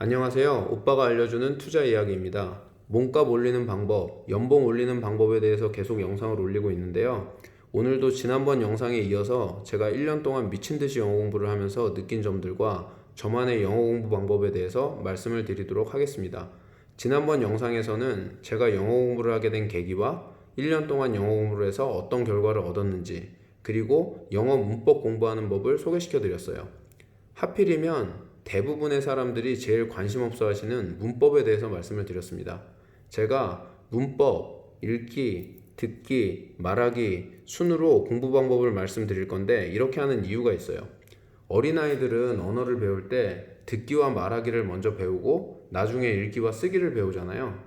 안녕하세요. 오빠가 알려주는 투자 이야기입니다. 몸값 올리는 방법, 연봉 올리는 방법에 대해서 계속 영상을 올리고 있는데요. 오늘도 지난번 영상에 이어서 제가 1년 동안 미친 듯이 영어 공부를 하면서 느낀 점들과 저만의 영어 공부 방법에 대해서 말씀을 드리도록 하겠습니다. 지난번 영상에서는 제가 영어 공부를 하게 된 계기와 1년 동안 영어 공부를 해서 어떤 결과를 얻었는지, 그리고 영어 문법 공부하는 법을 소개시켜 드렸어요. 하필이면 대부분의 사람들이 제일 관심 없어 하시는 문법에 대해서 말씀을 드렸습니다. 제가 문법, 읽기, 듣기, 말하기 순으로 공부 방법을 말씀드릴 건데 이렇게 하는 이유가 있어요. 어린아이들은 언어를 배울 때 듣기와 말하기를 먼저 배우고 나중에 읽기와 쓰기를 배우잖아요.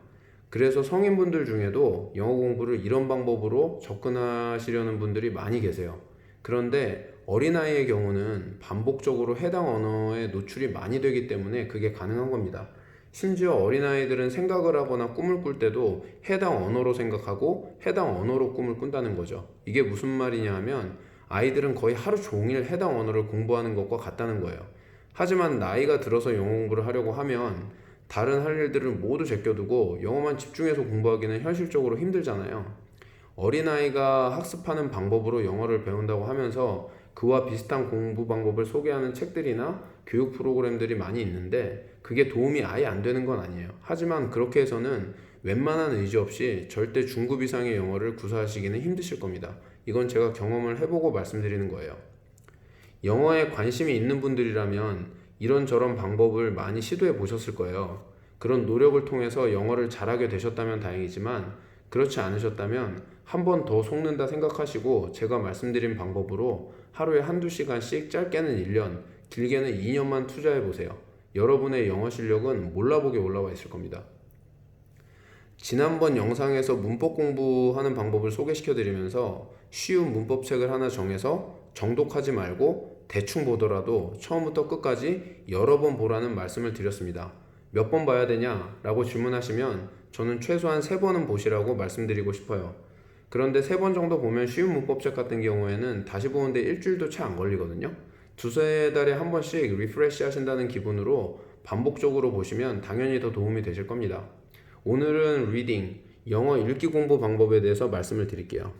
그래서 성인분들 중에도 영어 공부를 이런 방법으로 접근하시려는 분들이 많이 계세요. 그런데 어린아이의 경우는 반복적으로 해당 언어에 노출이 많이 되기 때문에 그게 가능한 겁니다. 심지어 어린아이들은 생각을 하거나 꿈을 꿀 때도 해당 언어로 생각하고 해당 언어로 꿈을 꾼다는 거죠. 이게 무슨 말이냐 하면 아이들은 거의 하루 종일 해당 언어를 공부하는 것과 같다는 거예요. 하지만 나이가 들어서 영어 공부를 하려고 하면 다른 할 일들을 모두 제껴두고 영어만 집중해서 공부하기는 현실적으로 힘들잖아요. 어린아이가 학습하는 방법으로 영어를 배운다고 하면서 그와 비슷한 공부 방법을 소개하는 책들이나 교육 프로그램들이 많이 있는데 그게 도움이 아예 안 되는 건 아니에요. 하지만 그렇게 해서는 웬만한 의지 없이 절대 중급 이상의 영어를 구사하시기는 힘드실 겁니다. 이건 제가 경험을 해보고 말씀드리는 거예요. 영어에 관심이 있는 분들이라면 이런저런 방법을 많이 시도해 보셨을 거예요. 그런 노력을 통해서 영어를 잘하게 되셨다면 다행이지만 그렇지 않으셨다면 한 번 더 속는다 생각하시고 제가 말씀드린 방법으로 하루에 한두 시간씩 짧게는 1년, 길게는 2년만 투자해 보세요. 여러분의 영어 실력은 몰라보게 올라와 있을 겁니다. 지난번 영상에서 문법 공부하는 방법을 소개시켜 드리면서 쉬운 문법책을 하나 정해서 정독하지 말고 대충 보더라도 처음부터 끝까지 여러 번 보라는 말씀을 드렸습니다. 몇 번 봐야 되냐? 라고 질문하시면 저는 최소한 3번은 보시라고 말씀드리고 싶어요. 그런데 3번 정도 보면 쉬운 문법책 같은 경우에는 다시 보는데 일주일도 채 안 걸리거든요. 두세 달에 한 번씩 리프레시 하신다는 기분으로 반복적으로 보시면 당연히 더 도움이 되실 겁니다. 오늘은 리딩, 영어 읽기 공부 방법에 대해서 말씀을 드릴게요.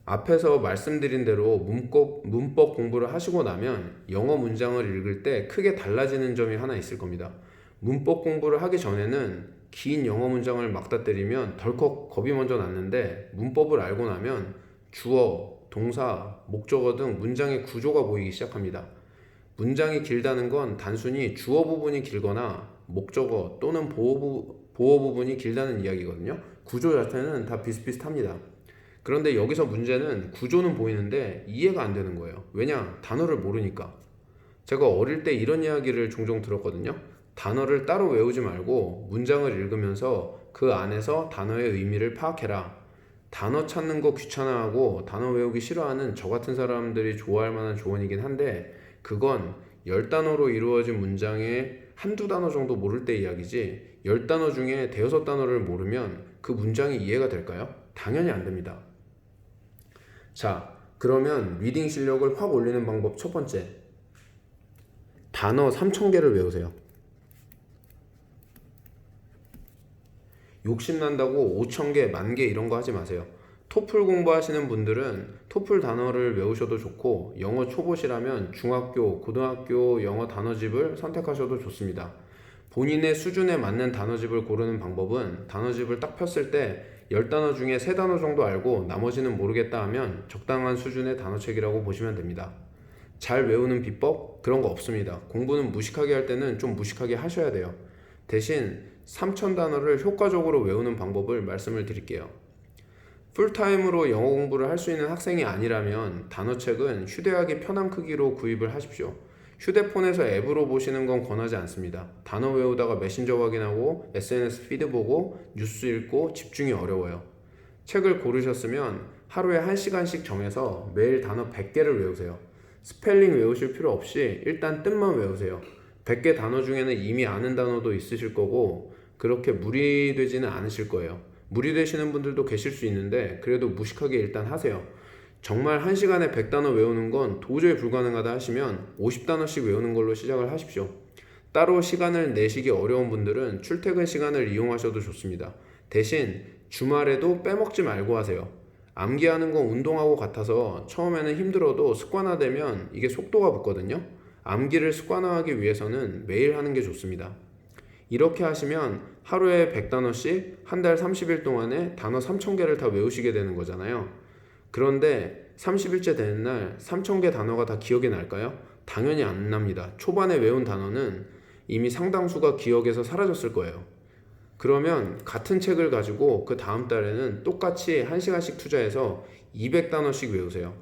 앞에서 말씀드린 대로 문법 공부를 하시고 나면 영어 문장을 읽을 때 크게 달라지는 점이 하나 있을 겁니다. 문법 공부를 하기 전에는 긴 영어 문장을 막다 때리면 덜컥 겁이 먼저 났는데 문법을 알고 나면 주어, 동사, 목적어 등 문장의 구조가 보이기 시작합니다. 문장이 길다는 건 단순히 주어 부분이 길거나 목적어 또는 보어 부분이 길다는 이야기거든요. 구조 자체는 다 비슷비슷합니다. 그런데 여기서 문제는 구조는 보이는데 이해가 안 되는 거예요. 왜냐? 단어를 모르니까. 제가 어릴 때 이런 이야기를 종종 들었거든요. 단어를 따로 외우지 말고 문장을 읽으면서 그 안에서 단어의 의미를 파악해라. 단어 찾는 거 귀찮아하고 단어 외우기 싫어하는 저 같은 사람들이 좋아할 만한 조언이긴 한데 그건 10단어로 이루어진 문장에 한두 단어 정도 모를 때 이야기지 10단어 중에 대여섯 단어를 모르면 그 문장이 이해가 될까요? 당연히 안 됩니다. 자, 그러면 리딩 실력을 확 올리는 방법 첫 번째. 단어 3,000개를 외우세요. 욕심난다고 5,000개, 10,000개 이런 거 하지 마세요. 토플 공부하시는 분들은 토플 단어를 외우셔도 좋고 영어 초보시라면 중학교, 고등학교 영어 단어집을 선택하셔도 좋습니다. 본인의 수준에 맞는 단어집을 고르는 방법은 단어집을 딱 폈을 때 10단어 중에 3단어 정도 알고 나머지는 모르겠다 하면 적당한 수준의 단어책이라고 보시면 됩니다. 잘 외우는 비법? 그런 거 없습니다. 공부는 무식하게 할 때는 좀 무식하게 하셔야 돼요. 대신 3,000단어를 효과적으로 외우는 방법을 말씀을 드릴게요. 풀타임으로 영어 공부를 할 수 있는 학생이 아니라면 단어책은 휴대하기 편한 크기로 구입을 하십시오. 휴대폰에서 앱으로 보시는 건 권하지 않습니다. 단어 외우다가 메신저 확인하고 SNS 피드 보고 뉴스 읽고 집중이 어려워요. 책을 고르셨으면 하루에 1시간씩 정해서 매일 단어 100개를 외우세요. 스펠링 외우실 필요 없이 일단 뜻만 외우세요. 100개 단어 중에는 이미 아는 단어도 있으실 거고 그렇게 무리되지는 않으실 거예요. 무리되시는 분들도 계실 수 있는데 그래도 무식하게 일단 하세요. 정말 1시간에 100단어 외우는 건 도저히 불가능하다 하시면 50단어씩 외우는 걸로 시작을 하십시오. 따로 시간을 내시기 어려운 분들은 출퇴근 시간을 이용하셔도 좋습니다. 대신 주말에도 빼먹지 말고 하세요. 암기하는 건 운동하고 같아서 처음에는 힘들어도 습관화되면 이게 속도가 붙거든요. 암기를 습관화하기 위해서는 매일 하는 게 좋습니다. 이렇게 하시면 하루에 100단어씩 한 달 30일 동안에 단어 3000개를 다 외우시게 되는 거잖아요. 그런데 30일째 되는 날 3000개 단어가 다 기억이 날까요? 당연히 안 납니다. 초반에 외운 단어는 이미 상당수가 기억에서 사라졌을 거예요. 그러면 같은 책을 가지고 그 다음 달에는 똑같이 1시간씩 투자해서 200단어씩 외우세요.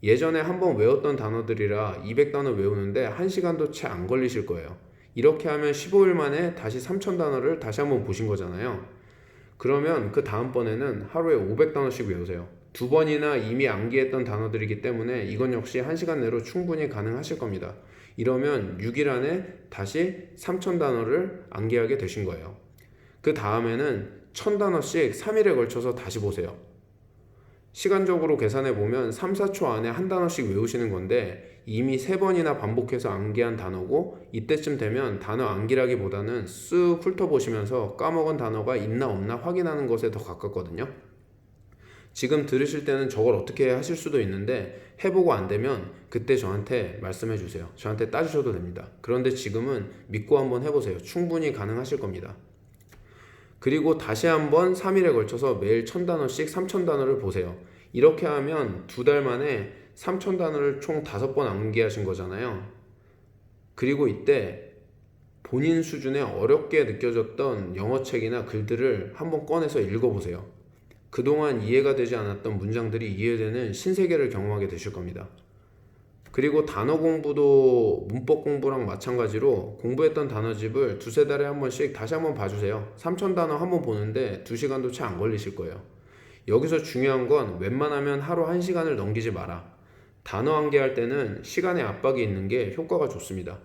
예전에 한번 외웠던 단어들이라 200단어 외우는데 1시간도 채 안 걸리실 거예요. 이렇게 하면 15일 만에 다시 3000단어를 다시 한번 보신 거잖아요. 그러면 그 다음번에는 하루에 500단어씩 외우세요. 2번이나 이미 암기했던 단어들이기 때문에 이건 역시 1시간 내로 충분히 가능하실 겁니다. 이러면 6일 안에 다시 3000단어를 암기하게 되신 거예요. 그 다음에는 1000단어씩 3일에 걸쳐서 다시 보세요. 시간적으로 계산해 보면 3, 4초 안에 한 단어씩 외우시는 건데 이미 3번이나 반복해서 암기한 단어고, 이때쯤 되면 단어 암기라기보다는 쓱 훑어보시면서 까먹은 단어가 있나 없나 확인하는 것에 더 가깝거든요. 지금 들으실 때는 저걸 어떻게 하실 수도 있는데 해보고 안 되면 그때 저한테 말씀해 주세요. 저한테 따주셔도 됩니다. 그런데 지금은 믿고 한번 해보세요. 충분히 가능하실 겁니다. 그리고 다시 한번 3일에 걸쳐서 매일 1000단어씩 3000단어를 보세요. 이렇게 하면 2달 만에 3000단어를 총 5번 암기하신 거잖아요. 그리고 이때 본인 수준에 어렵게 느껴졌던 영어책이나 글들을 한번 꺼내서 읽어보세요. 그동안 이해가 되지 않았던 문장들이 이해되는 신세계를 경험하게 되실 겁니다. 그리고 단어 공부도 문법 공부랑 마찬가지로 공부했던 단어집을 2-3달에 한 번씩 다시 한번 봐주세요. 3000단어 한번 보는데 2시간도 채 안 걸리실 거예요. 여기서 중요한 건 웬만하면 하루 1시간을 넘기지 마라. 단어 암기할 때는 시간의 압박이 있는 게 효과가 좋습니다.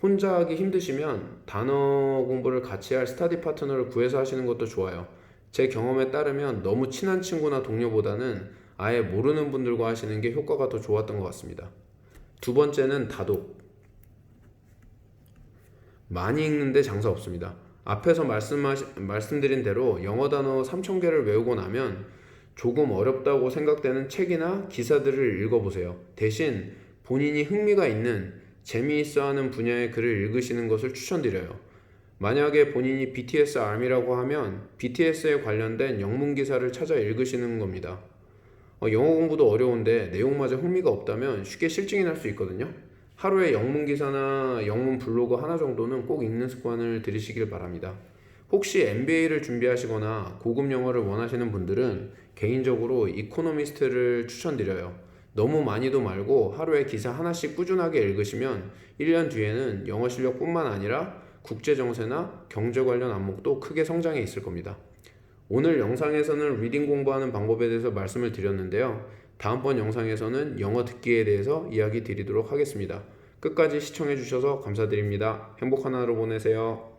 혼자 하기 힘드시면 단어 공부를 같이 할 스터디 파트너를 구해서 하시는 것도 좋아요. 제 경험에 따르면 너무 친한 친구나 동료보다는 아예 모르는 분들과 하시는 게 효과가 더 좋았던 것 같습니다. 2번째는 다독. 많이 읽는데 장사 없습니다. 앞에서 말씀드린 대로 영어 단어 3000개를 외우고 나면 조금 어렵다고 생각되는 책이나 기사들을 읽어보세요. 대신 본인이 흥미가 있는 재미있어하는 분야의 글을 읽으시는 것을 추천드려요. 만약에 본인이 BTS 아미라고 하면 BTS에 관련된 영문 기사를 찾아 읽으시는 겁니다. 영어 공부도 어려운데 내용마저 흥미가 없다면 쉽게 실증이 날 수 있거든요. 하루에 영문 기사나 영문 블로그 하나 정도는 꼭 읽는 습관을 들이시길 바랍니다. 혹시 MBA를 준비하시거나 고급 영어를 원하시는 분들은 개인적으로 이코노미스트를 추천드려요. 너무 많이도 말고 하루에 기사 하나씩 꾸준하게 읽으시면 1년 뒤에는 영어 실력뿐만 아니라 국제정세나 경제 관련 안목도 크게 성장해 있을 겁니다. 오늘 영상에서는 리딩 공부하는 방법에 대해서 말씀을 드렸는데요. 다음번 영상에서는 영어 듣기에 대해서 이야기 드리도록 하겠습니다. 끝까지 시청해 주셔서 감사드립니다. 행복한 하루 보내세요.